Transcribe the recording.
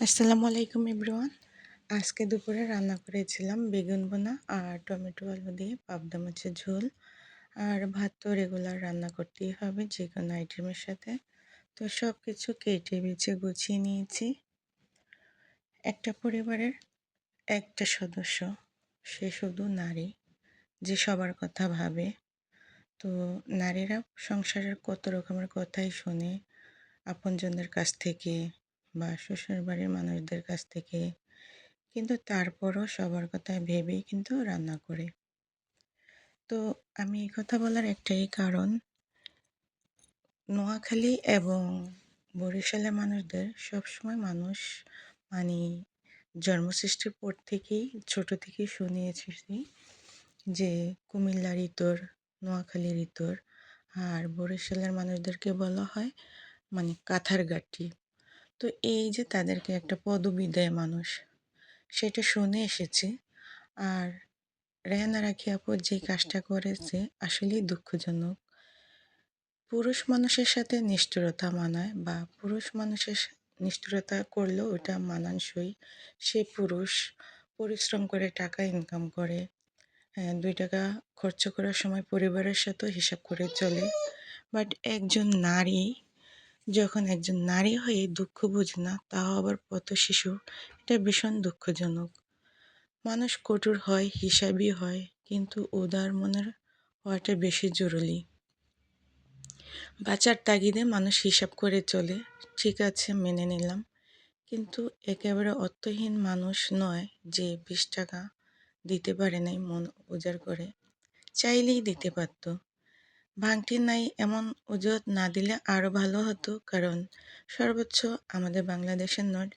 আসসালামু আলাইকুম এভরিওয়ান। আজকে দুপুরে রান্না করেছিলাম বেগুন ভুনা আর টমেটো আলু দিয়ে পাবদা মাছের ঝোল। আর ভাত তো রেগুলার রান্না করতেই হবে যেকোনো আইটেমের সাথে। তো সব কিছু কেটে বেছে গুছিয়ে নিয়েছি। একটা পরিবারের একটা সদস্য, সে শুধু নারী, যে সবার কথা ভাবে। তো নারীরা সংসারের কত রকমের কথাই শোনে আপনজনদের কাছ থেকে বা শ্বশুরবাড়ির মানুষদের কাছ থেকে, কিন্তু তারপরও সবার কথা ভেবেই কিন্তু রান্না করে। তো আমি এই কথা বলার একটাই কারণ, নোয়াখালী এবং বরিশালের মানুষদের সবসময় মানুষ মানে জন্মসৃষ্টির পর থেকেই ছোট থেকেই শুনে এসেছি যে কুমিল্লার ইতর, নোয়াখালীর ইতর, আর বরিশালের মানুষদেরকে বলা হয় মানে কাঁথার গাঁটি। তো এই যে তাদেরকে একটা পদবি দেয় মানুষ, সেটা শুনে এসেছি। আর রেহানা রাখি আপু যে কাজটা করেছে আসলেই দুঃখজনক। পুরুষ মানুষের সাথে নিষ্ঠুরতা মানায় বা পুরুষ মানুষের নিষ্ঠুরতা করলেও ওটা মানানসই। সে পুরুষ পরিশ্রম করে টাকা ইনকাম করে, হ্যাঁ 2 টাকা খরচ করার সময় পরিবারের সাথেও হিসাব করে চলে। বাট একজন নারী, যখন একজন নারী হয়ে দুঃখ বোঝে না, তাও আবার পথ শিশু, এটা ভীষণ দুঃখজনক। মানুষ কঠোর হয়, হিসাবী হয়, কিন্তু উদার মনের হওয়াটা বেশি জরুরি। বাঁচার তাগিদে মানুষ হিসাব করে চলে, ঠিক আছে মেনে নিলাম, কিন্তু একেবারে অর্থহীন মানুষ নয় যে 20 টাকা দিতে পারে নাই মন উজাড় করে, চাইলেই দিতে পারত। ভাঙটি নাই এমন অজুহাত না দিলে আরও ভালো হতো, কারণ সর্বোচ্চ আমাদের বাংলাদেশের নোট